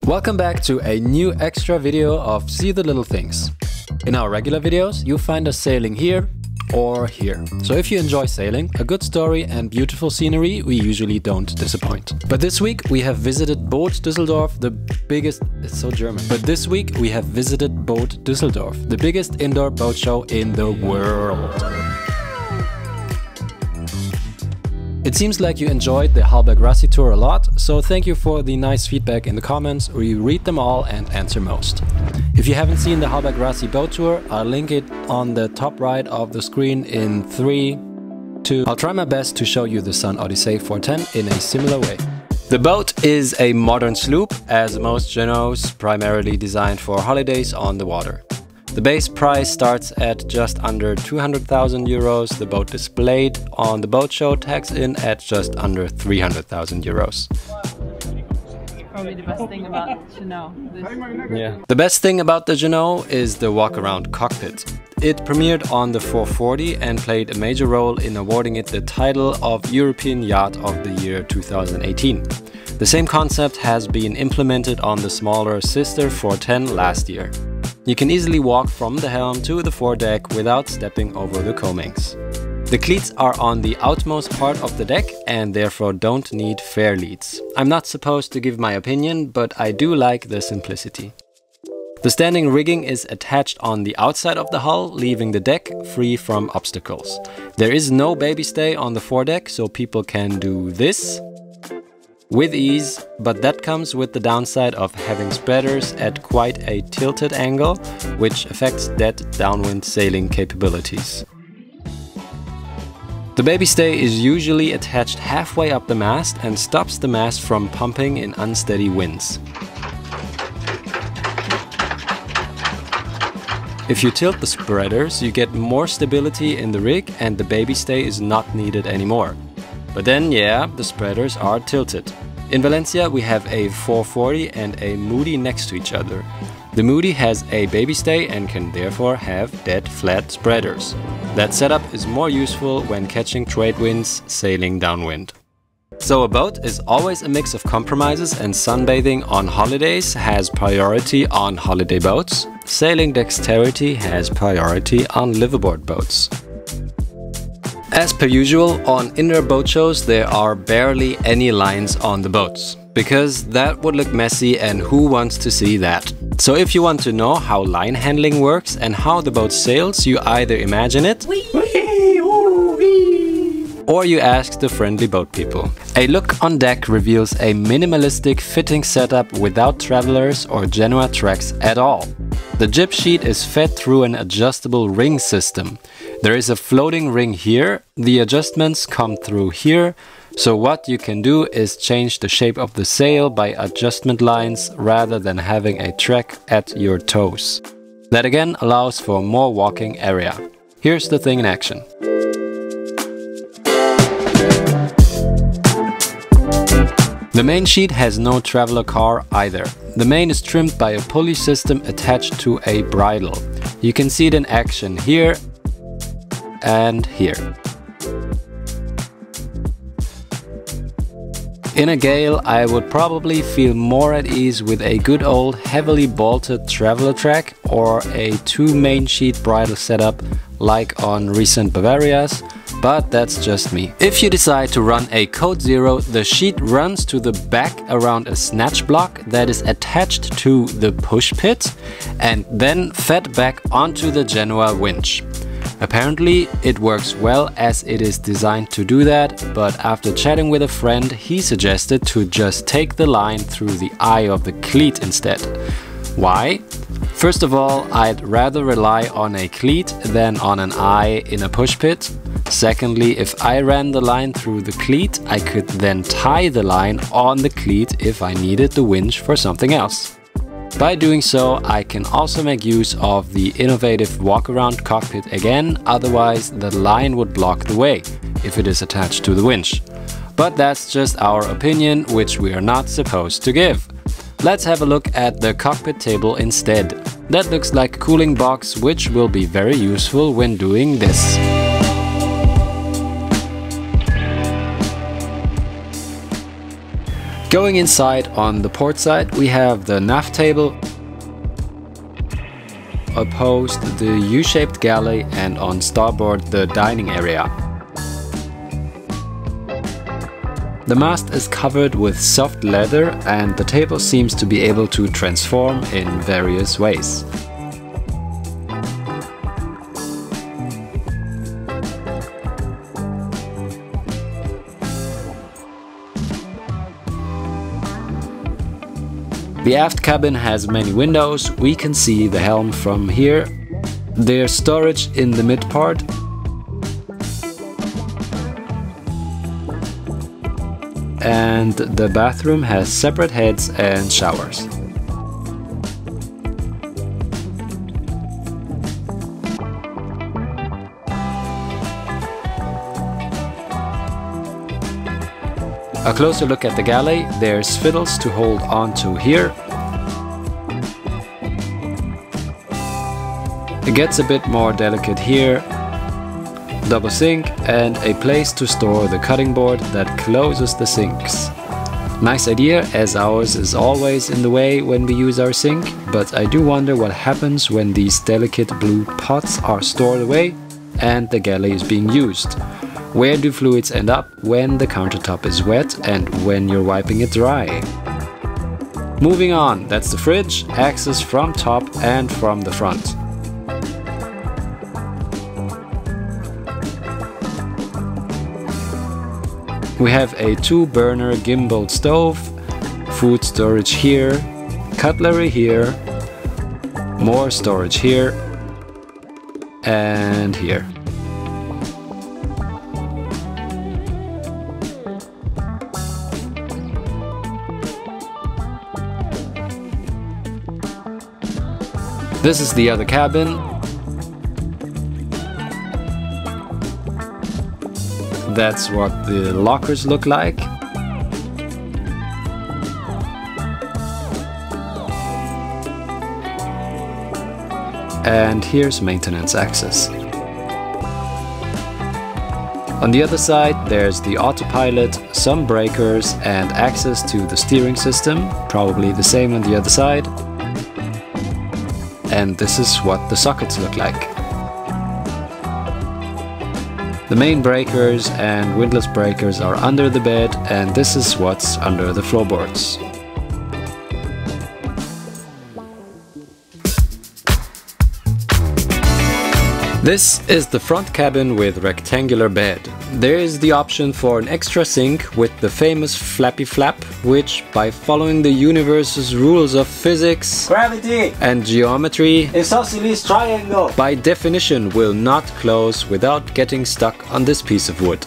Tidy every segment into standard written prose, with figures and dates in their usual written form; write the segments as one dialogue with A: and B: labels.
A: Welcome back to a new extra video of See the Little Things. In our regular videos, you'll find us sailing here or here. So if you enjoy sailing, a good story and beautiful scenery, we usually don't disappoint. But this week we have visited Boot Düsseldorf, the biggest... It's so German. But this week we have visited Boot Düsseldorf, the biggest indoor boat show in the world. It seems like you enjoyed the Hallberg-Rassi tour a lot, so thank you for the nice feedback in the comments. We read them all and answer most. If you haven't seen the Hallberg-Rassi boat tour, I'll link it on the top right of the screen in 3, 2... I'll try my best to show you the Sun Odyssey 410 in a similar way. The boat is a modern sloop, as most Jeanneaus, primarily designed for holidays on the water. The base price starts at just under 200,000 euros. The boat displayed on the boat show tags in at just under 300,000 euros.
B: Probably the best thing about Jeanneau.
A: Yeah. The best thing about the Jeanneau is the walk-around cockpit. It premiered on the 440 and played a major role in awarding it the title of European Yacht of the Year 2018. The same concept has been implemented on the smaller sister 410 last year. You can easily walk from the helm to the foredeck without stepping over the coamings. The cleats are on the outmost part of the deck and therefore don't need fair leads. I'm not supposed to give my opinion, but I do like the simplicity. The standing rigging is attached on the outside of the hull, leaving the deck free from obstacles. There is no baby stay on the foredeck, so people can do this with ease, but that comes with the downside of having spreaders at quite a tilted angle, which affects dead downwind sailing capabilities. The baby stay is usually attached halfway up the mast and stops the mast from pumping in unsteady winds. If you tilt the spreaders, you get more stability in the rig and the baby stay is not needed anymore. But then, yeah, the spreaders are tilted. In Valencia we have a 440 and a Moody next to each other. The Moody has a baby stay and can therefore have dead flat spreaders. That setup is more useful when catching trade winds sailing downwind. So a boat is always a mix of compromises, and sunbathing on holidays has priority on holiday boats. Sailing dexterity has priority on liveaboard boats. As per usual, on indoor boat shows there are barely any lines on the boats, because that would look messy and who wants to see that? So if you want to know how line handling works and how the boat sails, you either imagine it or you ask the friendly boat people. A look on deck reveals a minimalistic fitting setup without travelers or Genoa tracks at all. The jib sheet is fed through an adjustable ring system. There is a floating ring here, the adjustments come through here, so what you can do is change the shape of the sail by adjustment lines rather than having a track at your toes. That again allows for more walking area. Here's the thing in action. The Mainsheet has no traveler car either. The main is trimmed by a pulley system attached to a bridle. You can see it in action here and here. In a gale, I would probably feel more at ease with a good old heavily bolted traveler track or a 2 Mainsheet bridle setup like on recent Bavarias, but that's just me. If you decide to run a Code Zero, the sheet runs to the back around a snatch block that is attached to the push pit and then fed back onto the Genoa winch. Apparently it works well as it is designed to do that, but after chatting with a friend he suggested to just take the line through the eye of the cleat instead. Why? First of all, I'd rather rely on a cleat than on an eye in a push pit. Secondly, if I ran the line through the cleat, I could then tie the line on the cleat if I needed the winch for something else. By doing so, I can also make use of the innovative walk-around cockpit again, otherwise the line would block the way if it is attached to the winch. But that's just our opinion, which we are not supposed to give. Let's have a look at the cockpit table instead. That looks like a cooling box, which will be very useful when doing this. Going inside on the port side, we have the nav table, opposed the U-shaped galley, and on starboard the dining area. The mast is covered with soft leather and the table seems to be able to transform in various ways. The aft cabin has many windows. We can see the helm from here. There's storage in the mid part. And the bathroom has separate heads and showers. A closer look at the galley. There's fiddles to hold on to here. It gets a bit more delicate here. Double sink and a place to store the cutting board that closes the sinks. Nice idea, as ours is always in the way when we use our sink, but I do wonder what happens when these delicate blue pots are stored away and the galley is being used. Where do fluids end up when the countertop is wet and when you're wiping it dry? Moving on, that's the fridge, access from top and from the front. We have a 2-burner gimbal stove, food storage here, cutlery here, more storage here, and here. This is the other cabin. That's what the lockers look like. And here's maintenance access. On the other side, there's the autopilot, some breakers, and access to the steering system, probably the same on the other side. And this is what the sockets look like. The main breakers and windlass breakers are under the bed, and this is what's under the floorboards. This is the front cabin with rectangular bed. There is the option for an extra sink with the famous flappy flap, which, by following the universe's rules of physics,
C: gravity,
A: and geometry,
C: isosceles triangle,
A: by definition will not close without getting stuck on this piece of wood.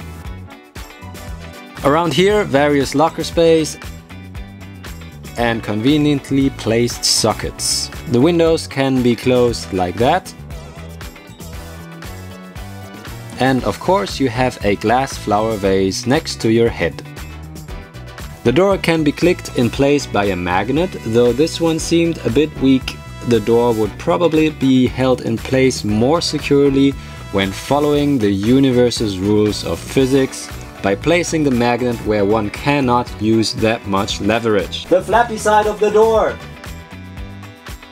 A: Around here, various locker space and conveniently placed sockets. The windows can be closed like that. And of course you have a glass flower vase next to your head. The door can be clicked in place by a magnet, though this one seemed a bit weak. The door would probably be held in place more securely when following the universe's rules of physics by placing the magnet where one cannot use that much leverage.
C: The flappy side of the door.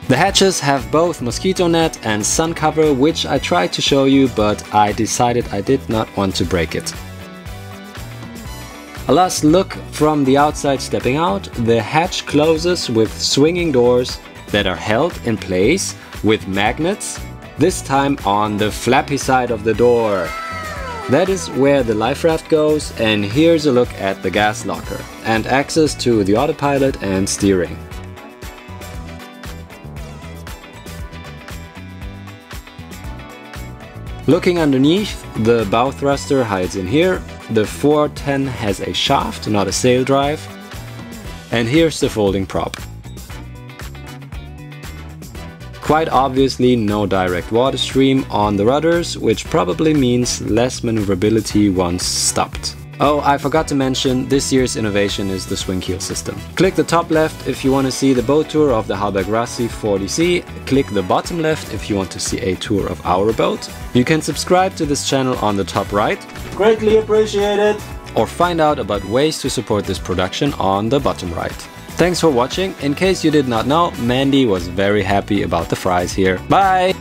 A: The hatches have both mosquito net and sun cover, which I tried to show you, but I decided I did not want to break it. A last look from the outside stepping out. The hatch closes with swinging doors that are held in place with magnets, this time on the flappy side of the door. That is where the life raft goes, and here's a look at the gas locker and access to the autopilot and steering. Looking underneath, the bow thruster hides in here. The 410 has a shaft, not a sail drive. And here's the folding prop. Quite obviously no direct water stream on the rudders, which probably means less maneuverability once stopped. Oh, I forgot to mention, this year's innovation is the swing keel system. Click the top left if you want to see the boat tour of the Halbergrassi 40C. Click the bottom left if you want to see a tour of our boat. You can subscribe to this channel on the top right.
C: Greatly appreciated.
A: or find out about ways to support this production on the bottom right. Thanks for watching. In case you did not know, Mandy was very happy about the fries here. Bye!